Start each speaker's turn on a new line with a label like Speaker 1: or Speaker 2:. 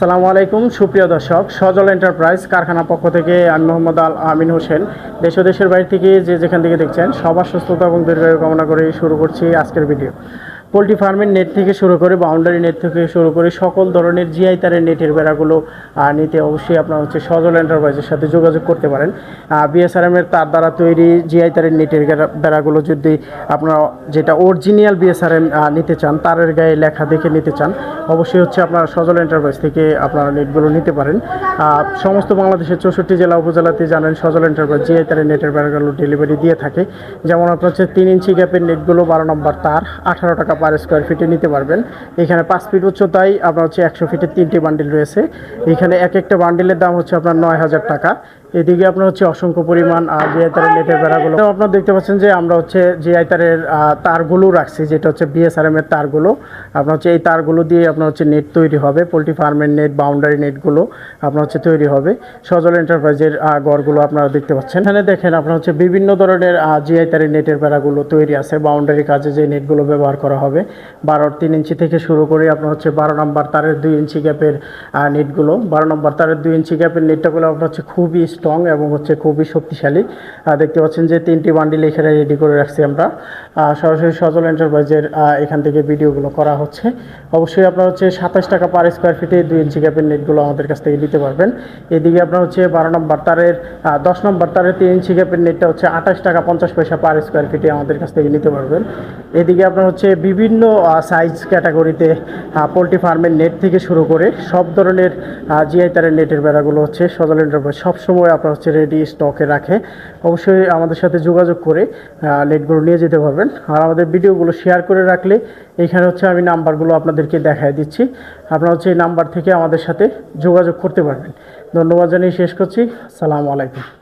Speaker 1: আসসালামু আলাইকুম সুপ্রিয় দর্শক, সজল এন্টারপ্রাইজ কারখানা পক্ষ থেকে আমি মোহাম্মদ আল আমিন হোসেন। দেশ ও দেশের বাইরে থেকে যেখান থেকে দেখছেন সবার সুস্থতা এবং দীর্ঘায়ু কামনা করে শুরু করছি আজকের ভিডিও। পোলট্রি ফার্মের নেট থেকে শুরু করে বাউন্ডারি নেট থেকে শুরু করে সকল ধরনের জিআই তারের নেটের বেড়াগুলো নিতে অবশ্যই আপনার সজল এন্টারপ্রাইজের সাথে যোগাযোগ করতে পারেন। বিএসআরএমের তার দ্বারা তৈরি জিআই তারের নেটের বেড়াগুলো যদি আপনারা যেটা অরিজিনাল বিএসআরএম নিতে চান, তারের গায়ে লেখা দেখে নিতে চান, অবশ্যই আপনারা সজল এন্টারপ্রাইজ থেকে আপনারা নেটগুলো নিতে পারেন। সমস্ত বাংলাদেশের 64 জেলা উপজেলাতে জানেন সজল এন্টারপ্রাইজ জিআই তারের নেটের বেড়াগুলো ডেলিভারি দিয়ে থাকে। যেমন আপনার 3 ইঞ্চি গ্যাপের নেটগুলো 12 নম্বর তার 18 টাকা পার স্কোয়ার ফিটে নিতে পারবেন। এখানে 5 ফিট উচ্চতায় আপনার 100 ফিটের 3টি বান্ডিল রয়েছে। এখানে এক একটা বান্ডিলের দাম আপনার 9,000 টাকা। এদিকে আপনার অসংখ্য পরিমাণ জিআই তারের নেটের বেড়াগুলো আপনারা দেখতে পাচ্ছেন যে আমরা জিআই তারের তারগুলো রাখছি, যেটা বিএসআরএম এর তারগুলো। আপনার এই তারগুলো দিয়ে আপনার নেট তৈরি হবে, পোলট্রি ফার্মের নেট, বাউন্ডারি নেটগুলো আপনার তৈরি হবে। সজল এন্টারপ্রাইজের ঘরগুলো আপনারা দেখতে পাচ্ছেন। এখানে দেখেন আপনার বিভিন্ন ধরনের জিআই তারের নেটের বেড়াগুলো তৈরি আছে। বাউন্ডারি কাজে যে নেটগুলো ব্যবহার করা হবে 12 3 ইঞ্চি থেকে শুরু করে আপনার 12 নম্বর তারের 2 ইঞ্চি গ্যাপের নেটগুলো। 12 নম্বর তারের 2 ইঞ্চি গ্যাপের নেটটাগুলো আপনার খুবই স্ট্রং এবং খুবই শক্তিশালী। দেখতে পাচ্ছেন যে 3টি বান্ডিল এখানে রেডি করে রাখছি আমরা। সরাসরি সজল এন্টারপ্রাইজের এখান থেকে ভিডিওগুলো করা হচ্ছে। অবশ্যই আপনার 27 টাকা পার স্কোয়ার ফিটে 2 ইঞ্চি গ্যাপের নেটগুলো আমাদের কাছ থেকে নিতে পারবেন। এদিকে আপনার 12 নম্বর তারের 10 নম্বর তারের 3 ইঞ্চি গ্যাপের নেটটা 28 টাকা 50 পয়সা পার স্কোয়ার ফিটে আমাদের কাছ থেকে নিতে পারবেন। এদিকে আপনার বিভিন্ন সাইজ ক্যাটাগরিতে পোলট্রি ফার্মের নেট থেকে শুরু করে সব ধরনের জিআই তারের নেটের বেড়াগুলো সজল এন্টারপ্রাইজ সবসময় আপনার রেডি স্টকে রাখে। অবশ্যই আমাদের সাথে যোগাযোগ করে নেটগুলো নিয়ে যেতে পারবেন। আর আমাদের ভিডিওগুলো শেয়ার করে রাখলে এখানে আমি নাম্বারগুলো আপনাদেরকে দেখায় দিচ্ছি। আপনারা এই নাম্বার থেকে আমাদের সাথে যোগাযোগ করতে পারবেন। ধন্যবাদ জানিয়ে শেষ করছি। আসসালামু আলাইকুম।